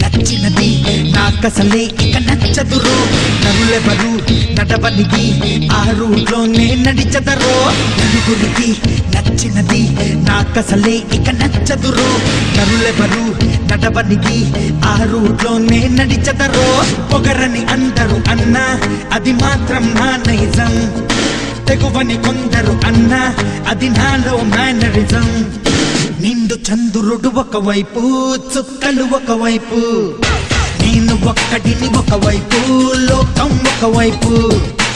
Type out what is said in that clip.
నచ్చినది నాకసలే ఇక నచ్చదురో నరులెవరు నడవనిది ఆ రూట్లోనే నడిచదరో నలుగురికి నచ్చినది నాకసలే ఇక నచ్చదురో నరులెవరు నడవనిది ఆ రూట్లోనే నడిచదరో పొగరని అందరూ అన్నా అది మాత్రం నా నైజం తెగువని కొందరు అన్నా అది నాలో మేనరిజం నిండు చంద్రుడు ఒకవైపు చుక్కలు ఒకవైపు నేను ఒక్కడిని ఒకవైపు లోకం ఒకవైపు